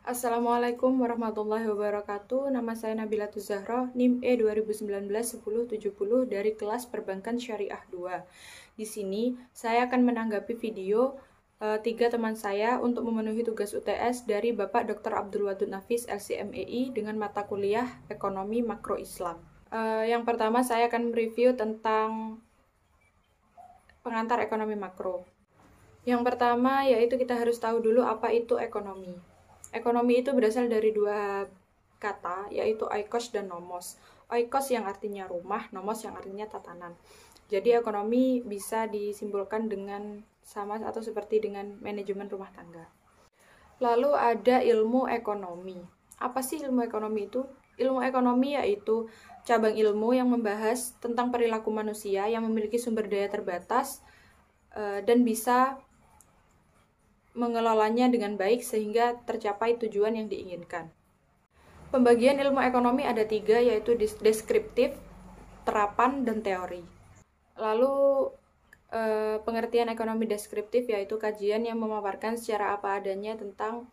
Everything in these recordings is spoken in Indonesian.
Assalamualaikum warahmatullahi wabarakatuh. Nama saya Nabila Tuzahro, NIM E 2019-1070 dari kelas Perbankan Syariah 2. Di sini saya akan menanggapi video 3 teman saya untuk memenuhi tugas UTS dari Bapak Dr. Abdul Wadud Nafis, LCMEI dengan mata kuliah Ekonomi Makro Islam. Yang pertama saya akan mereview tentang pengantar ekonomi makro. Yang pertama yaitu kita harus tahu dulu apa itu ekonomi. Ekonomi itu berasal dari dua kata, yaitu oikos dan nomos. Oikos yang artinya rumah, nomos yang artinya tatanan. Jadi ekonomi bisa disimpulkan dengan sama atau seperti dengan manajemen rumah tangga. Lalu ada ilmu ekonomi. Apa sih ilmu ekonomi itu? Ilmu ekonomi yaitu cabang ilmu yang membahas tentang perilaku manusia yang memiliki sumber daya terbatas dan bisa mengelolanya dengan baik sehingga tercapai tujuan yang diinginkan. Pembagian ilmu ekonomi ada 3, yaitu deskriptif, terapan, dan teori. Lalu pengertian ekonomi deskriptif yaitu kajian yang memaparkan secara apa adanya tentang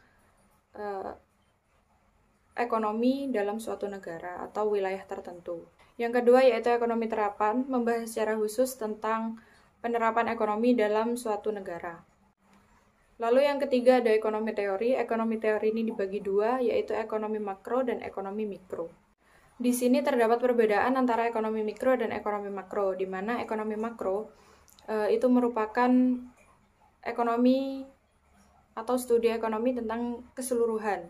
ekonomi dalam suatu negara atau wilayah tertentu. Yang kedua yaitu ekonomi terapan, membahas secara khusus tentang penerapan ekonomi dalam suatu negara. Lalu yang ketiga ada ekonomi teori. Ekonomi teori ini dibagi 2, yaitu ekonomi makro dan ekonomi mikro. Di sini terdapat perbedaan antara ekonomi mikro dan ekonomi makro, di mana ekonomi makro itu merupakan ekonomi atau studi ekonomi tentang keseluruhan.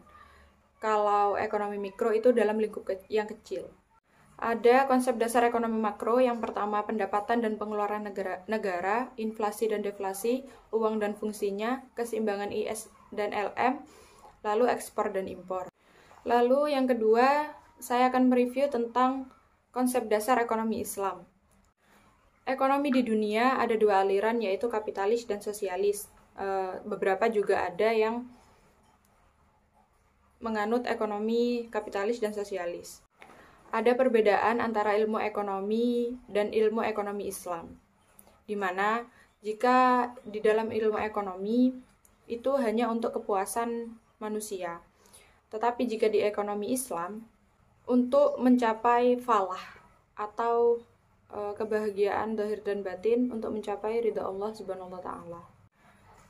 Kalau ekonomi mikro itu dalam lingkup yang kecil. Ada konsep dasar ekonomi makro, yang pertama pendapatan dan pengeluaran negara, inflasi dan deflasi, uang dan fungsinya, keseimbangan IS dan LM, lalu ekspor dan impor. Lalu yang kedua, saya akan mereview tentang konsep dasar ekonomi Islam. Ekonomi di dunia ada 2 aliran, yaitu kapitalis dan sosialis. Beberapa juga ada yang menganut ekonomi kapitalis dan sosialis. Ada perbedaan antara ilmu ekonomi dan ilmu ekonomi Islam, di mana jika di dalam ilmu ekonomi itu hanya untuk kepuasan manusia, tetapi jika di ekonomi Islam untuk mencapai falah atau kebahagiaan zahir dan batin, untuk mencapai ridha Allah Subhanahu wa Ta'ala.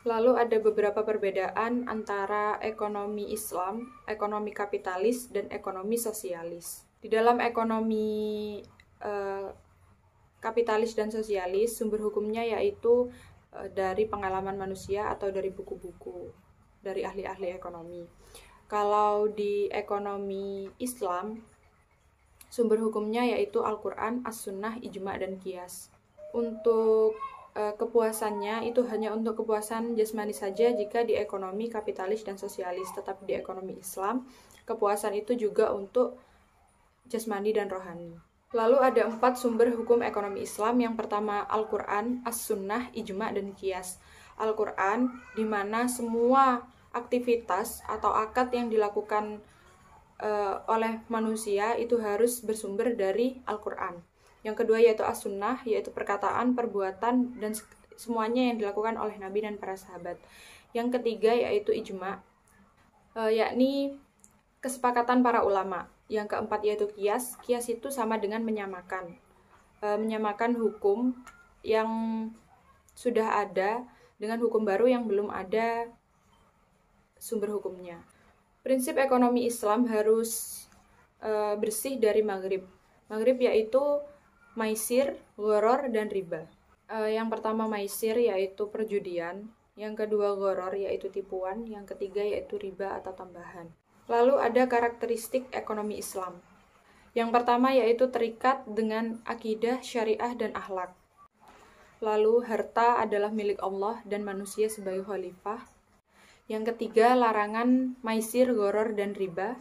Lalu ada beberapa perbedaan antara ekonomi Islam, ekonomi kapitalis, dan ekonomi sosialis. Di dalam ekonomi kapitalis dan sosialis, sumber hukumnya yaitu dari pengalaman manusia atau dari buku-buku dari ahli-ahli ekonomi. Kalau di ekonomi Islam, sumber hukumnya yaitu Al-Quran, As-Sunnah, Ijma' dan Qiyas. Untuk kepuasannya itu hanya untuk kepuasan jasmani saja jika di ekonomi kapitalis dan sosialis, tetapi di ekonomi Islam kepuasan itu juga untuk jasmani dan rohani. Lalu ada 4 sumber hukum ekonomi Islam. Yang pertama Al-Quran, As-Sunnah, Ijma' dan Qiyas. Al-Quran di mana semua aktivitas atau akad yang dilakukan oleh manusia itu harus bersumber dari Al-Quran. Yang kedua yaitu As-Sunnah, yaitu perkataan, perbuatan, dan semuanya yang dilakukan oleh Nabi dan para sahabat. Yang ketiga yaitu Ijma', yakni kesepakatan para ulama. Yang keempat yaitu Qiyas. Qiyas itu sama dengan menyamakan. Menyamakan hukum yang sudah ada dengan hukum baru yang belum ada sumber hukumnya. Prinsip ekonomi Islam harus bersih dari maghrib. Maghrib yaitu maisir, gharar, dan riba. Yang pertama maisir yaitu perjudian. Yang kedua gharar yaitu tipuan. Yang ketiga yaitu riba atau tambahan. Lalu ada karakteristik ekonomi Islam. Yang pertama yaitu terikat dengan akidah, syariah, dan akhlak. Lalu harta adalah milik Allah dan manusia sebagai khalifah. Yang ketiga larangan maisir, gharar, dan riba.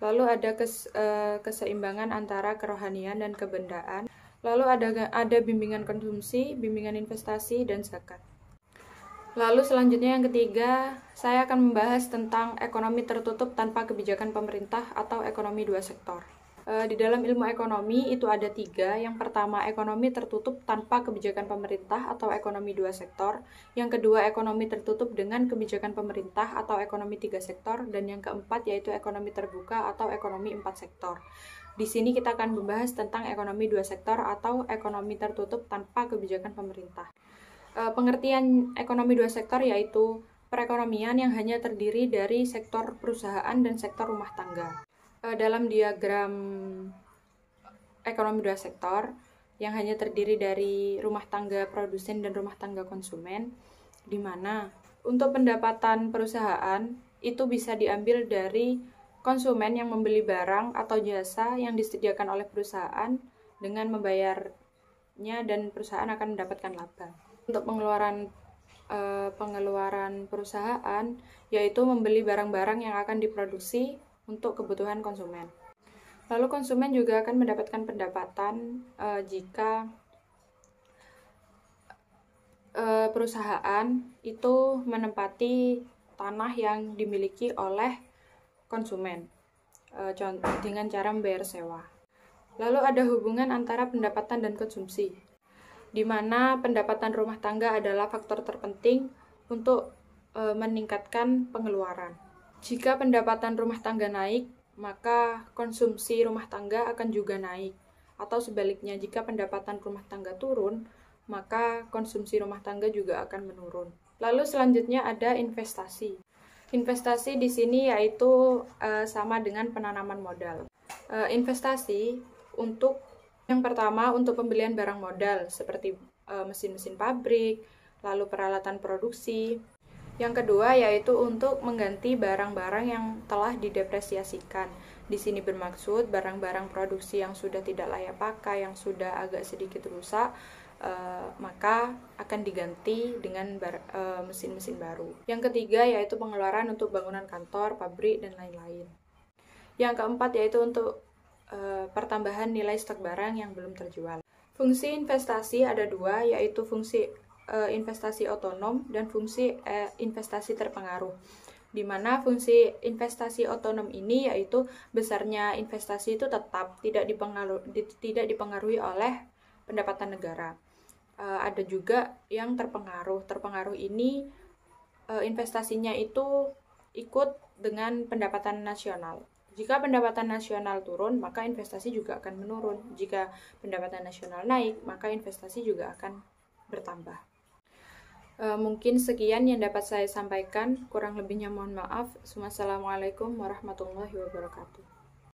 Lalu ada keseimbangan antara kerohanian dan kebendaan. Lalu ada bimbingan konsumsi, bimbingan investasi, dan zakat. Lalu selanjutnya yang ketiga, saya akan membahas tentang ekonomi tertutup tanpa kebijakan pemerintah atau ekonomi 2 sektor. Di dalam ilmu ekonomi itu ada 3. Yang pertama, ekonomi tertutup tanpa kebijakan pemerintah atau ekonomi 2 sektor. Yang kedua, ekonomi tertutup dengan kebijakan pemerintah atau ekonomi 3 sektor. Dan yang keempat, yaitu ekonomi terbuka atau ekonomi 4 sektor. Di sini kita akan membahas tentang ekonomi 2 sektor atau ekonomi tertutup tanpa kebijakan pemerintah. Pengertian ekonomi 2 sektor yaitu perekonomian yang hanya terdiri dari sektor perusahaan dan sektor rumah tangga. Dalam diagram ekonomi 2 sektor yang hanya terdiri dari rumah tangga produsen dan rumah tangga konsumen, di mana untuk pendapatan perusahaan itu bisa diambil dari konsumen yang membeli barang atau jasa yang disediakan oleh perusahaan dengan membayarnya dan perusahaan akan mendapatkan laba. Untuk pengeluaran perusahaan yaitu membeli barang-barang yang akan diproduksi untuk kebutuhan konsumen. Lalu konsumen juga akan mendapatkan pendapatan jika perusahaan itu menempati tanah yang dimiliki oleh konsumen dengan cara membayar sewa. Lalu ada hubungan antara pendapatan dan konsumsi, di mana pendapatan rumah tangga adalah faktor terpenting untuk meningkatkan pengeluaran. Jika pendapatan rumah tangga naik, maka konsumsi rumah tangga akan juga naik. Atau sebaliknya, jika pendapatan rumah tangga turun, maka konsumsi rumah tangga juga akan menurun. Lalu selanjutnya ada investasi. Investasi di sini yaitu sama dengan penanaman modal. Investasi untuk yang pertama untuk pembelian barang modal seperti mesin-mesin pabrik, lalu peralatan produksi. Yang kedua yaitu untuk mengganti barang-barang yang telah didepresiasikan. Di sini bermaksud barang-barang produksi yang sudah tidak layak pakai, yang sudah agak sedikit rusak, maka akan diganti dengan mesin-mesin baru. Yang ketiga yaitu pengeluaran untuk bangunan kantor, pabrik, dan lain-lain. Yang keempat yaitu untuk pertambahan nilai stok barang yang belum terjual. Fungsi investasi ada 2, yaitu fungsi investasi otonom dan fungsi investasi terpengaruh. Di mana fungsi investasi otonom ini yaitu besarnya investasi itu tetap tidak dipengaruhi oleh pendapatan negara. Ada juga yang terpengaruh. Terpengaruh ini investasinya itu ikut dengan pendapatan nasional. Jika pendapatan nasional turun, maka investasi juga akan menurun. Jika pendapatan nasional naik, maka investasi juga akan bertambah. Mungkin sekian yang dapat saya sampaikan. Kurang lebihnya mohon maaf. Wassalamualaikum warahmatullahi wabarakatuh.